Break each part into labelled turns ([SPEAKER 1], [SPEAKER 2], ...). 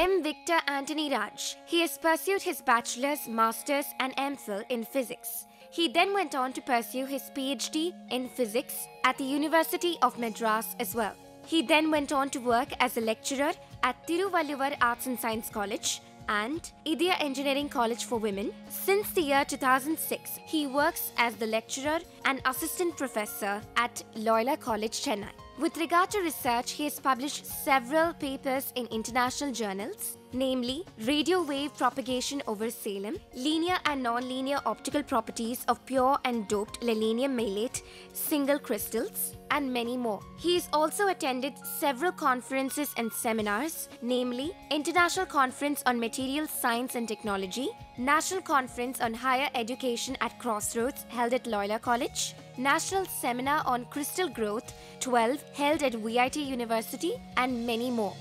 [SPEAKER 1] M. Victor Anthony Raj. He has pursued his bachelor's, master's, and MPhil in physics. He then went on to pursue his PhD in physics at the University of Madras as well. He then went on to work as a lecturer at Tiruvalluvar Arts and Science College and Idya Engineering College for Women. Since the year 2006, he works as the lecturer and assistant professor at Loyola College, Chennai. With regard to research, he has published several papers in international journals, namely Radio Wave Propagation over Salem, Linear and Non-Linear Optical Properties of Pure and Doped Selenium Malate Single Crystals, and many more. He has also attended several conferences and seminars, namely International Conference on Materials Science and Technology, National Conference on Higher Education at Crossroads held at Loyola College, National Seminar on Crystal Growth 12 held at VIT University, and many more.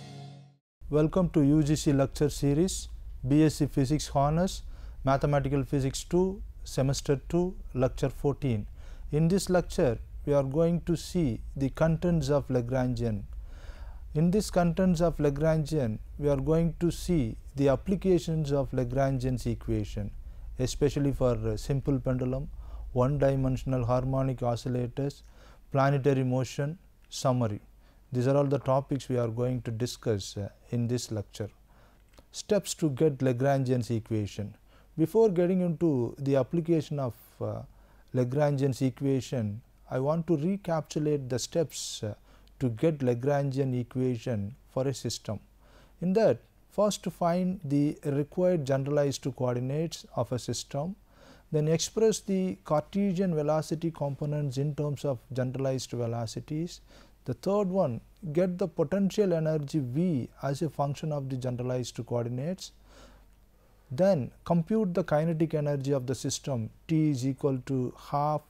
[SPEAKER 2] Welcome to UGC lecture series BSc Physics Honors Mathematical Physics 2 Semester 2 Lecture 14. In this lecture we are going to see the contents of Lagrangian. In this contents of Lagrangian we are going to see the applications of Lagrangian's equation, especially for simple pendulum, one-dimensional harmonic oscillators, planetary motion, summary. These are all the topics we are going to discuss in this lecture. Steps to get Lagrangian's equation. Before getting into the application of Lagrangian's equation, I want to recapitulate the steps to get Lagrangian equation for a system. In that, first to find the required generalized coordinates of a system, then express the Cartesian velocity components in terms of generalized velocities. The third one, get the potential energy V as a function of the generalized coordinates. Then compute the kinetic energy of the system T is equal to half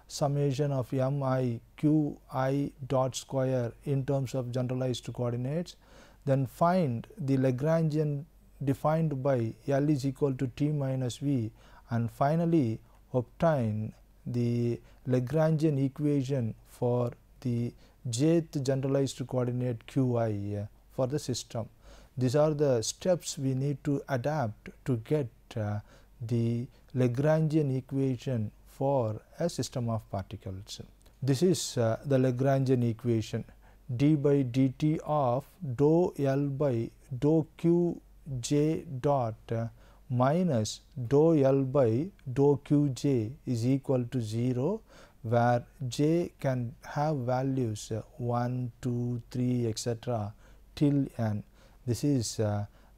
[SPEAKER 2] summation of mi q I dot square in terms of generalized coordinates. Then find the Lagrangian defined by L is equal to T minus V, and finally obtain the Lagrangian equation for the jth generalized coordinate qi for the system. These are the steps we need to adapt to get the Lagrangian equation for a system of particles. This is the Lagrangian equation, d by dt of dou L by dou q j dot minus dou L by dou q j is equal to 0, where j can have values 1, 2, 3, etc. till n. This is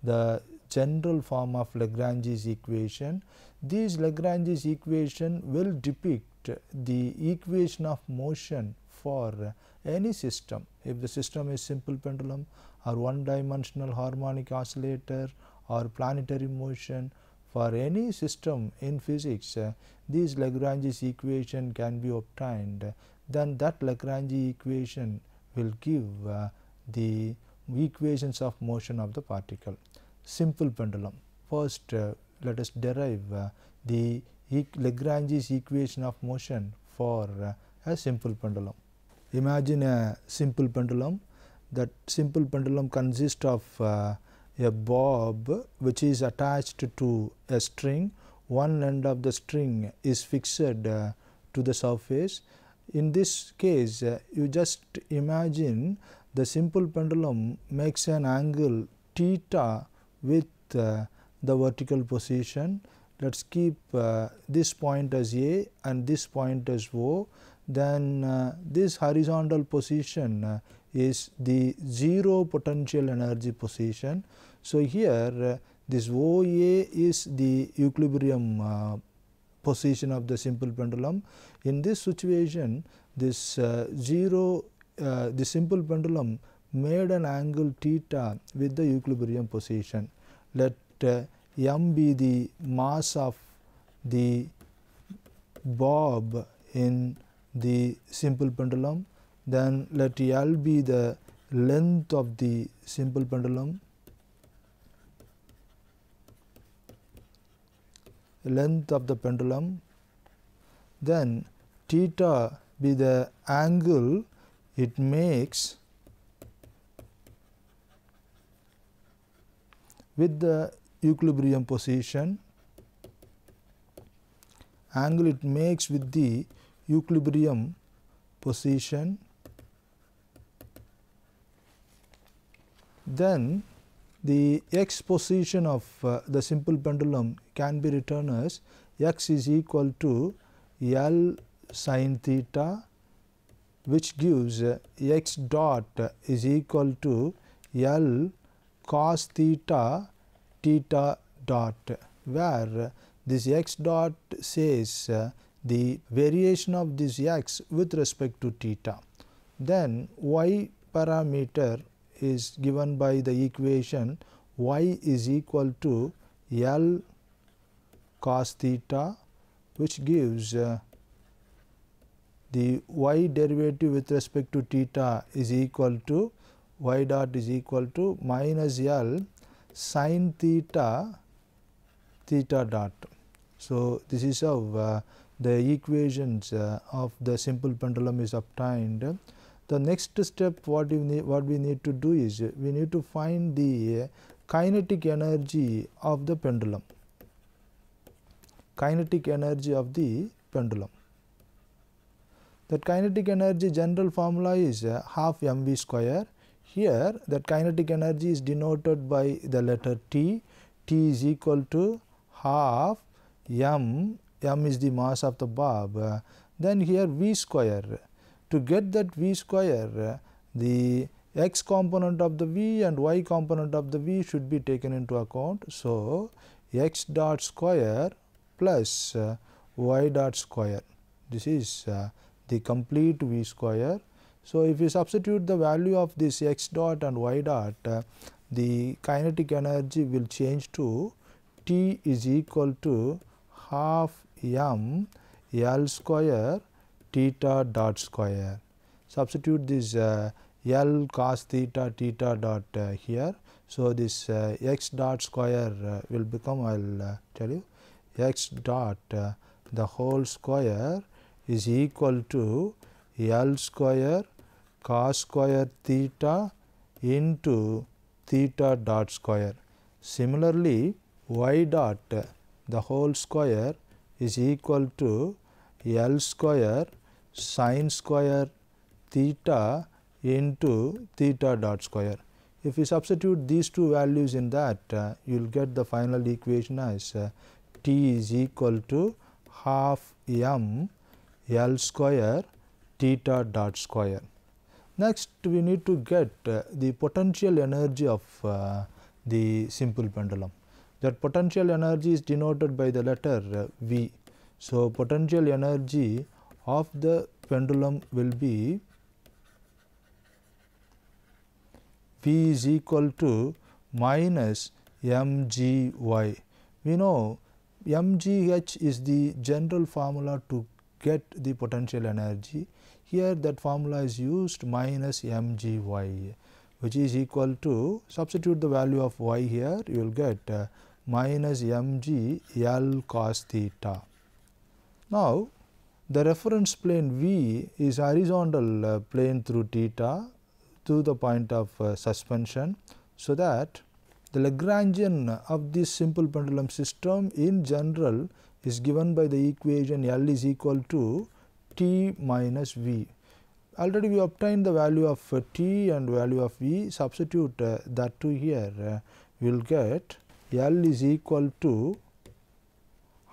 [SPEAKER 2] the general form of Lagrange's equation. This Lagrange's equation will depict the equation of motion for any system. If the system is simple pendulum or one-dimensional harmonic oscillator or planetary motion, for any system in physics, this Lagrange's equation can be obtained. Then that Lagrange equation will give the equations of motion of the particle. Simple pendulum. First, let us derive the Lagrange's equation of motion for a simple pendulum. Imagine a simple pendulum. That simple pendulum consists of a bob which is attached to a string. One end of the string is fixed to the surface. In this case, you just imagine the simple pendulum makes an angle theta with the vertical position. Let us keep this point as A and this point as O. Then this horizontal position is the zero potential energy position. So, here this OA is the equilibrium position of the simple pendulum. In this situation, this the simple pendulum made an angle theta with the equilibrium position. Let m be the mass of the bob in the simple pendulum. Then let L be the length of the simple pendulum, length of the pendulum. Then theta be the angle it makes with the equilibrium position, angle it makes with the equilibrium position, then the x position of the simple pendulum can be written as x is equal to L sin theta, which gives x dot is equal to L cos theta theta dot, where this x dot says the variation of this x with respect to theta. Then y parameter is given by the equation y is equal to L cos theta, which gives the y derivative with respect to theta is equal to y dot is equal to minus L sin theta theta dot. So, this is how the equations of the simple pendulum is obtained. The next step what we need to do is we need to find the kinetic energy of the pendulum. Kinetic energy of the pendulum. That kinetic energy general formula is half mv square. Here that kinetic energy is denoted by the letter T. T is equal to half m is the mass of the bulb. Then here v square. To get that v square, the x component of the v and y component of the v should be taken into account. So, x dot square plus y dot square. This is the complete v square. So, if you substitute the value of this x dot and y dot, the kinetic energy will change to T is equal to half m L square theta dot square. Substitute this L cos theta theta dot here. So, this x dot square will become, I will tell you, x dot the whole square is equal to L square cos square theta into theta dot square. Similarly, y dot the whole square is equal to L square sin square theta into theta dot square. If you substitute these two values in that, you will get the final equation as T is equal to half m L square theta dot square. Next, we need to get the potential energy of the simple pendulum. That potential energy is denoted by the letter V. So, potential energy of the pendulum will be V is equal to minus mgy. We know mgh is the general formula to get the potential energy. Here that formula is used, minus mgy, which is equal to, substitute the value of y here, you will get minus mg L cos theta. Now, the reference plane V is horizontal plane through theta to the point of suspension. So, that the Lagrangian of this simple pendulum system in general is given by the equation L is equal to T minus V. Already we obtained the value of T and value of V, substitute that to here, we will get L is equal to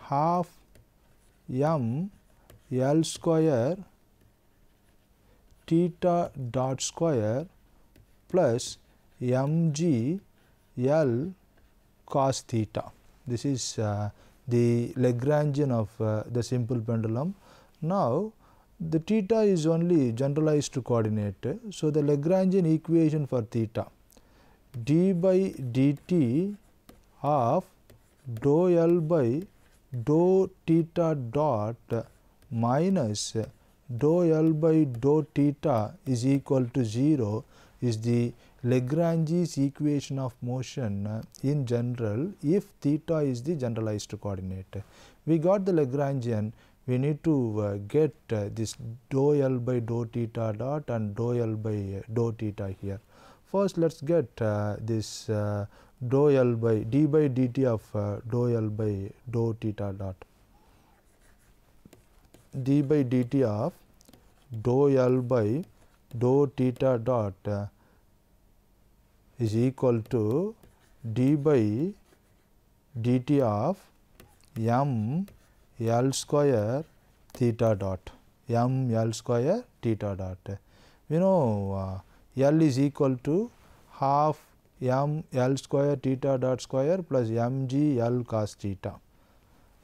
[SPEAKER 2] half m L square theta dot square plus mg L cos theta. This is the Lagrangian of the simple pendulum. Now, the theta is only generalized to coordinate. So, the Lagrangian equation for theta, d by dt of dou L by dou theta dot minus dou L by dou theta is equal to 0 is the Lagrange's equation of motion in general if theta is the generalized coordinate. We got the Lagrangian, we need to get this dou L by dou theta dot and dou L by dou theta here. First, let us get this dou L by d by dt of dou L by dou theta dot, d by dt of dou L by dou theta dot is equal to d by dt of m L square theta dot, m L square theta dot. We know L is equal to half m L square theta dot square plus mg L cos theta.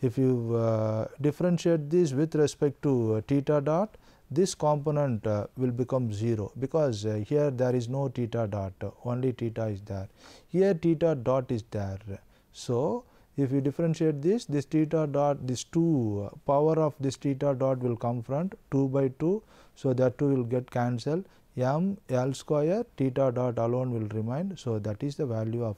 [SPEAKER 2] If you differentiate this with respect to theta dot, this component will become 0, because here there is no theta dot, only theta is there. Here theta dot is there. So, if you differentiate this theta dot, this 2 power of this theta dot will come front, 2 by 2. So, that 2 will get cancelled, m L square theta dot alone will remain. So, that is the value of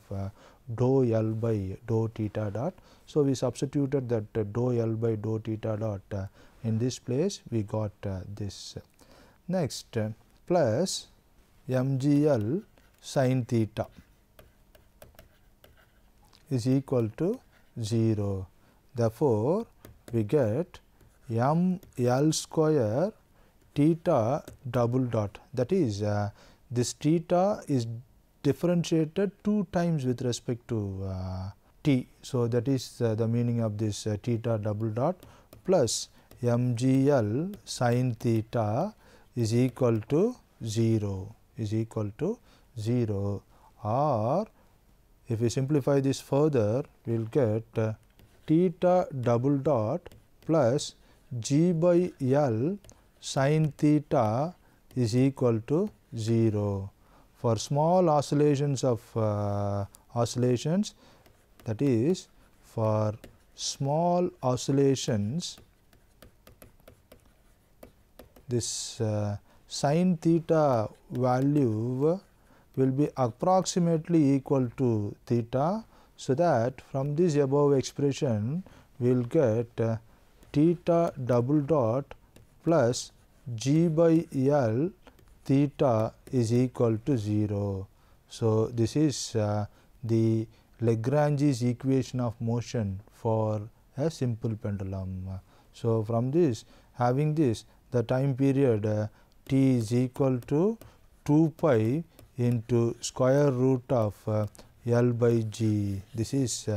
[SPEAKER 2] dou L by dou theta dot. So, we substituted that dou L by dou theta dot in this place, we got this. Next, plus mgl sin theta is equal to 0. Therefore, we get m L square theta double dot, that is this theta is differentiated 2 times with respect to t. So, that is the meaning of this theta double dot, plus mgl sin theta is equal to 0, or if we simplify this further, we will get theta double dot plus g by L sin theta is equal to 0. For small oscillations of oscillations, that is for small oscillations, this sin theta value will be approximately equal to theta. So, that from this above expression we will get theta double dot plus g by L theta is equal to 0. So, this is the Lagrange's equation of motion for a simple pendulum. So, from this, having this, the time period t is equal to 2 pi into square root of L by g. This is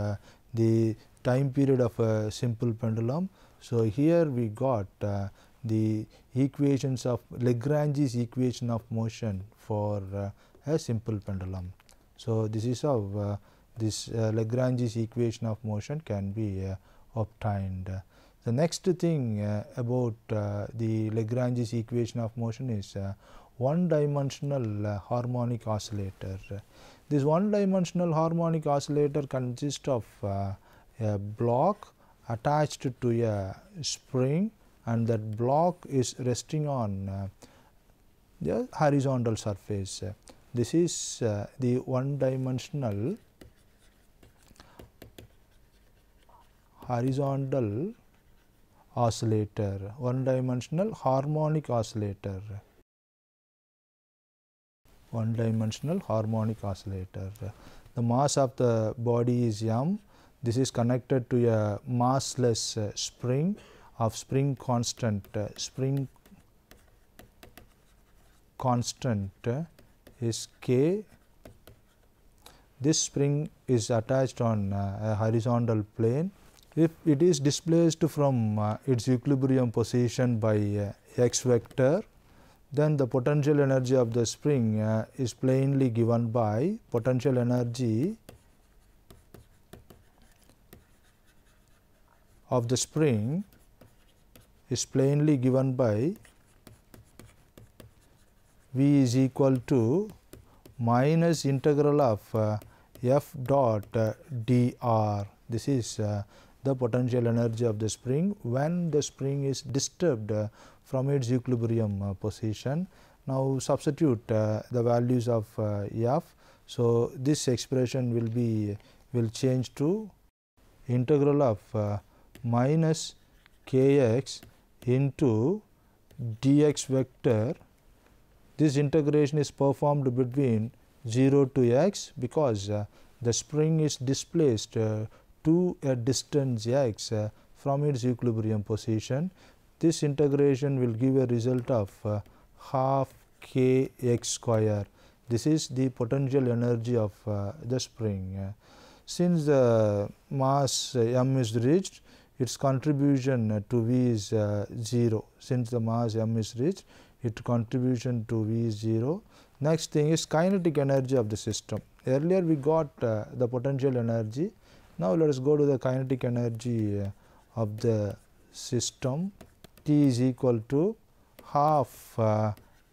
[SPEAKER 2] the time period of a simple pendulum. So, here we got the equations of Lagrange's equation of motion for a simple pendulum. So, this is how this Lagrange's equation of motion can be obtained. The next thing about the Lagrange's equation of motion is one-dimensional harmonic oscillator. This one-dimensional harmonic oscillator consists of a block attached to a spring, and that block is resting on the horizontal surface. This is the one-dimensional horizontal oscillator, one-dimensional harmonic oscillator. One-dimensional harmonic oscillator. The mass of the body is m. This is connected to a massless spring of spring constant. Spring constant is k. This spring is attached on a horizontal plane. If it is displaced from its equilibrium position by x vector, then the potential energy of the spring is plainly given by potential energy of the spring is plainly given by V is equal to minus integral of f dot dr. This is the potential energy of the spring when the spring is disturbed from its equilibrium position. Now, substitute the values of f. So, this expression will change to integral of minus kx into dx vector. This integration is performed between 0 to x, because the spring is displaced to a distance x from its equilibrium position. This integration will give a result of half k x square. This is the potential energy of the spring. Since the mass m is reached, its contribution to V is 0. Since the mass m is reached, its contribution to V is 0. Next thing is kinetic energy of the system. Earlier we got the potential energy. Now let us go to the kinetic energy of the system. T is equal to half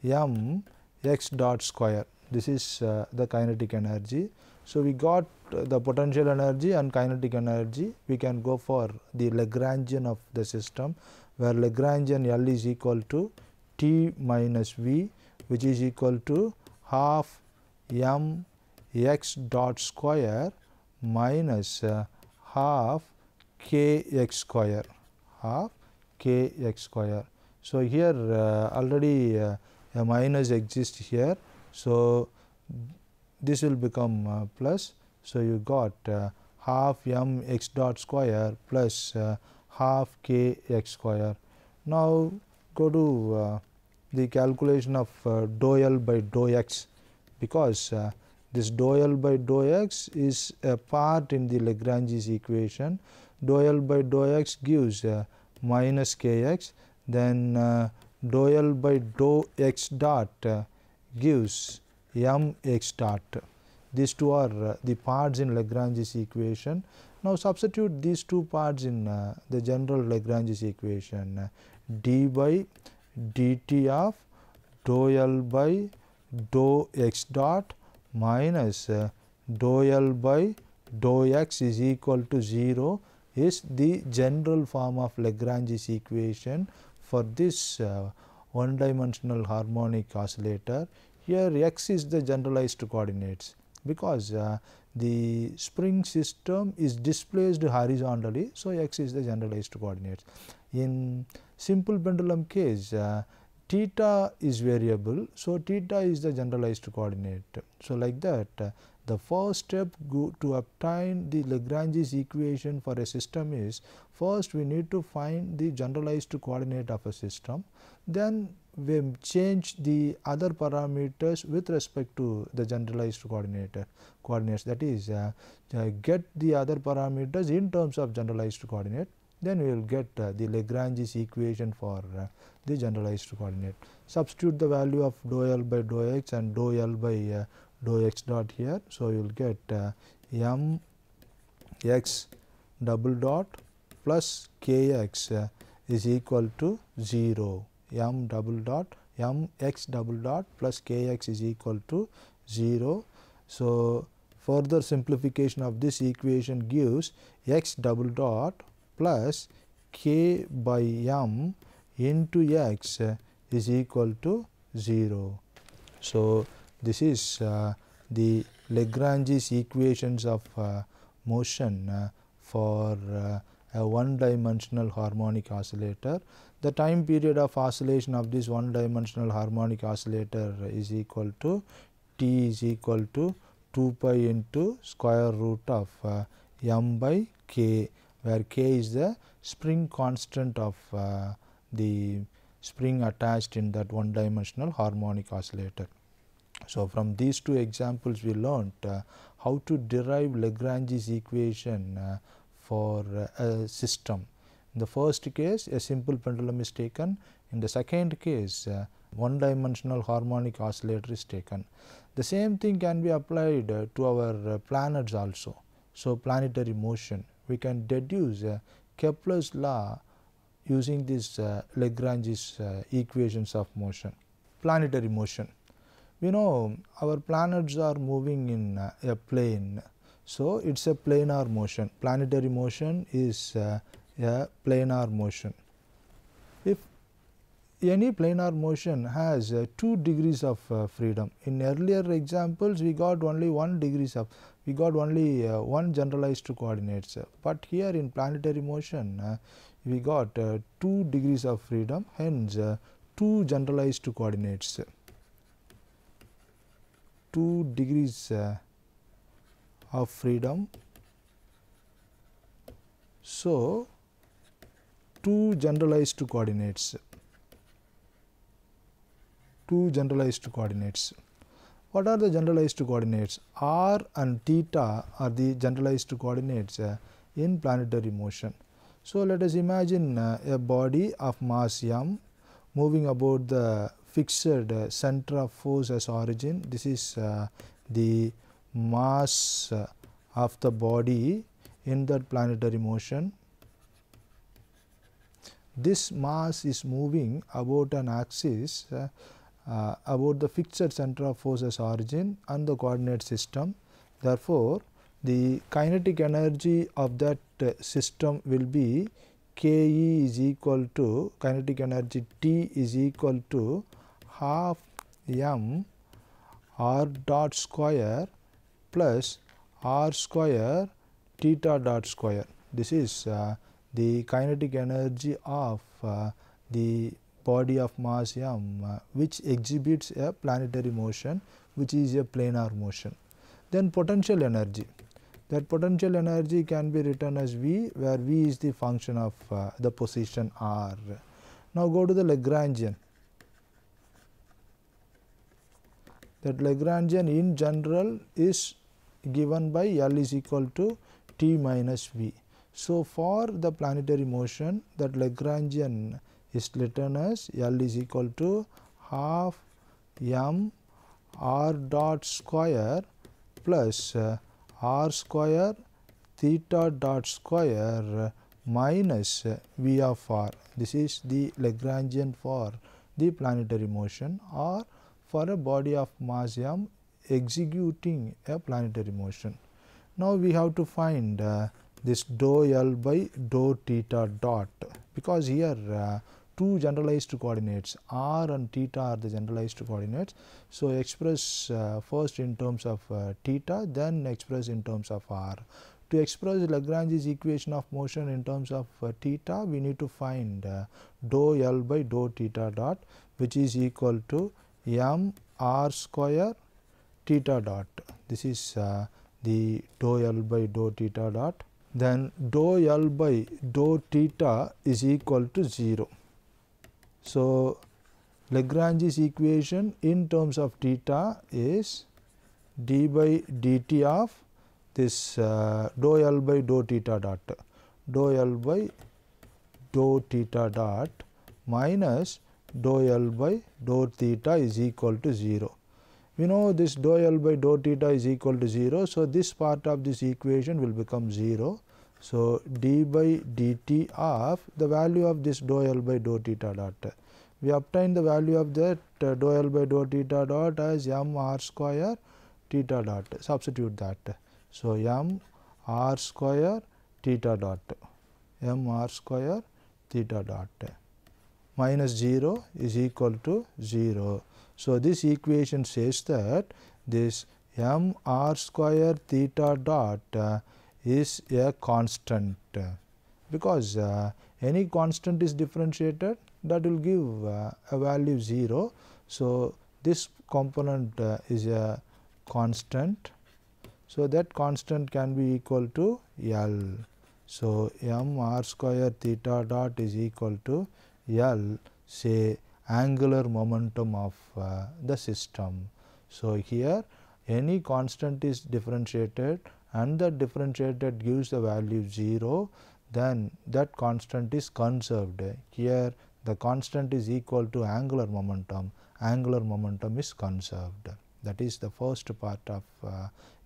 [SPEAKER 2] m x dot square. This is the kinetic energy. So we got the potential energy and kinetic energy. We can go for the Lagrangian of the system, where Lagrangian L is equal to T minus V, which is equal to half m x dot square minus half k x square, half k x square. So here already a minus exists here. So this will become plus. So you got half m x dot square plus half k x square. Now go to the calculation of dou L by dou x, because this dou L by dou x is a part in the Lagrange's equation. Dou L by dou x gives minus kx, then dou L by dou x dot gives m x dot. These two are the parts in Lagrange's equation. Now substitute these two parts in the general Lagrange's equation. D by dt of dou L by dou x dot minus dou L by dou x is equal to 0 is the general form of Lagrange's equation for this one dimensional harmonic oscillator. Here x is the generalized coordinates, because the spring system is displaced horizontally. So x is the generalized coordinates. In simple pendulum case, theta is variable, so theta is the generalized coordinate. So like that, the first step to obtain the Lagrange's equation for a system is, first we need to find the generalized coordinate of a system, then we change the other parameters with respect to the generalized coordinates, that is get the other parameters in terms of generalized coordinate, then we will get the Lagrange's equation for the generalized coordinate. Substitute the value of dou L by dou x and dou L by dou x dot here. So you will get m x double dot plus k x is equal to 0. M x double dot plus k x is equal to 0. So further simplification of this equation gives x double dot plus k by m into x is equal to 0. So this is the Lagrange's equations of motion for a one dimensional harmonic oscillator. The time period of oscillation of this one dimensional harmonic oscillator is equal to t is equal to 2 pi into square root of m by k, where k is the spring constant of the spring attached in that one dimensional harmonic oscillator. So from these two examples we learnt how to derive Lagrange's equation for a system. In the first case, a simple pendulum is taken. In the second case, one dimensional harmonic oscillator is taken. The same thing can be applied to our planets also. So planetary motion, we can deduce Kepler's law using this Lagrange's equations of motion. Planetary motion, we know our planets are moving in a plane, so it is a planar motion. Planetary motion is a planar motion. If any planar motion has 2 degrees of freedom, in earlier examples we got only 1 degrees of, we got only one generalized coordinates, but here in planetary motion we got 2 degrees of freedom, hence 2 generalized coordinates, 2 degrees of freedom. So, two generalized coordinates. What are the generalized coordinates? R and theta are the generalized coordinates in planetary motion. So, let us imagine a body of mass m moving about the fixed center of force as origin. This is the mass of the body in that planetary motion. This mass is moving about an axis about the fixed center of force as origin and the coordinate system. Therefore, the kinetic energy of that system will be Ke is equal to, kinetic energy T is equal to half m r dot square plus r square theta dot square. This is the kinetic energy of the body of mass m which exhibits a planetary motion, which is a planar motion. Then potential energy. That potential energy can be written as V, where V is the function of the position r. Now, go to the Lagrangian. That Lagrangian in general is given by L is equal to T minus V. So, for the planetary motion, that Lagrangian is written as L is equal to half m r dot square plus r square theta dot square minus V of r. This is the Lagrangian for the planetary motion or for a body of mass m executing a planetary motion. Now, we have to find this dou L by dou theta dot, because here two generalized coordinates r and theta are the generalized coordinates. So, express first in terms of theta, then express in terms of r. To express Lagrange's equation of motion in terms of theta, we need to find dou L by dou theta dot, which is equal to m r square theta dot. This is the dou L by dou theta dot. Then dou L by dou theta is equal to 0. So, Lagrange's equation in terms of theta is d by dt of this dou L by dou theta dot, dou L by dou theta dot minus dou L by dou theta is equal to 0. We know this dou L by dou theta is equal to 0. So, this part of this equation will become 0. So, d by dt of the value of this dou L by dou theta dot. We obtain the value of that dou L by dou theta dot as m r square theta dot. Substitute that. So, m r square theta dot, m r square theta dot minus 0 is equal to 0. So, this equation says that this m r square theta dot is a constant, because any constant is differentiated, that will give a value 0. So, this component is a constant. So, that constant can be equal to L. So, m r square theta dot is equal to L, say angular momentum of the system. So, here any constant is differentiated and that differentiated gives the value 0, then that constant is conserved. Here the constant is equal to angular momentum is conserved. That is the first part of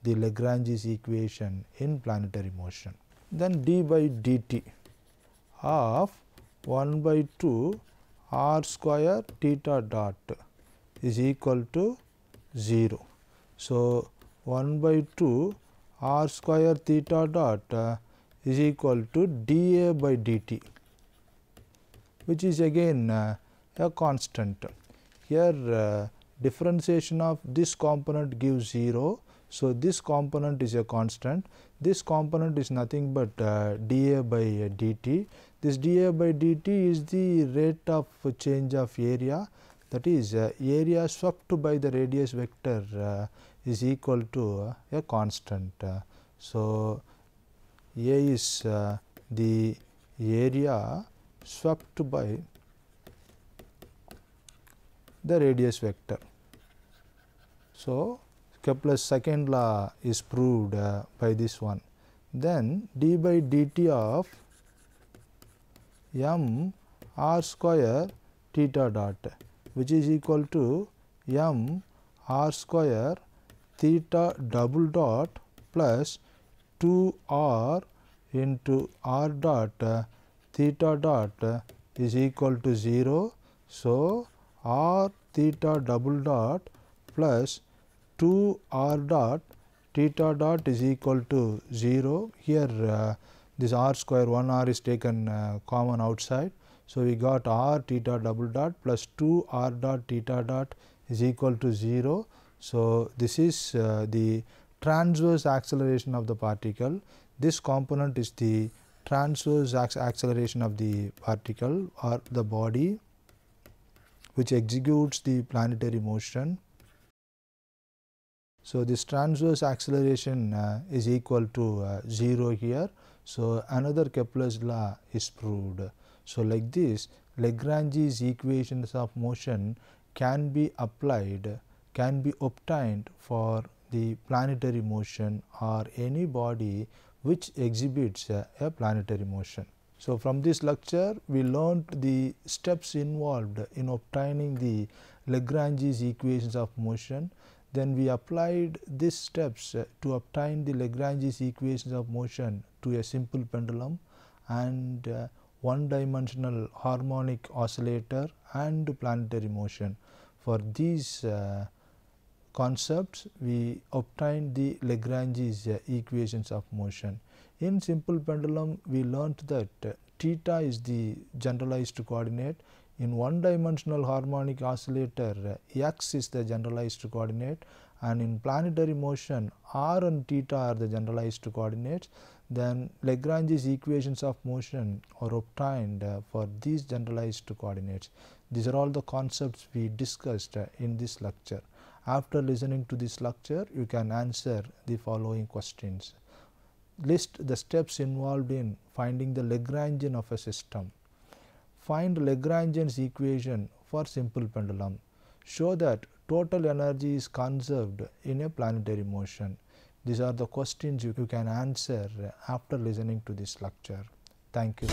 [SPEAKER 2] the Lagrange's equation in planetary motion. Then d by dt of 1 by 2 r square theta dot is equal to 0. So, 1 by 2 r square theta dot is equal to dA by dt, which is again a constant. Here differentiation of this component gives 0. So, this component is a constant. This component is nothing but dA by dt. This dA by dt is the rate of change of area, that is area swept by the radius vector is equal to a constant. So, A is the area swept by the radius vector. So, Kepler's second law is proved by this one. Then d by dt of m r square theta dot, which is equal to m r square theta double dot plus 2 r into r dot theta dot is equal to 0. So, r theta double dot plus 2 r dot theta dot is equal to 0. Here this r square 1 r is taken common outside. So, we got r theta double dot plus 2 r dot theta dot is equal to 0. So, this is the transverse acceleration of the particle. This component is the transverse acceleration of the particle or the body which executes the planetary motion. So, this transverse acceleration is equal to 0 here. So, another Kepler's law is proved. So, like this Lagrange's equations of motion can be applied, can be obtained for the planetary motion or any body which exhibits a planetary motion. So, from this lecture we learnt the steps involved in obtaining the Lagrange's equations of motion. Then we applied these steps to obtain the Lagrange's equations of motion to a simple pendulum and one dimensional harmonic oscillator and planetary motion. For these concepts we obtained the Lagrange's equations of motion. In simple pendulum we learnt that theta is the generalized coordinate. In one dimensional harmonic oscillator x is the generalized coordinate, and in planetary motion r and theta are the generalized coordinates. Then Lagrange's equations of motion are obtained for these generalized coordinates. These are all the concepts we discussed in this lecture. After listening to this lecture you can answer the following questions. List the steps involved in finding the Lagrangian of a system. Find Lagrangian's equation for simple pendulum. Show that total energy is conserved in a planetary motion. These are the questions you can answer after listening to this lecture. Thank you.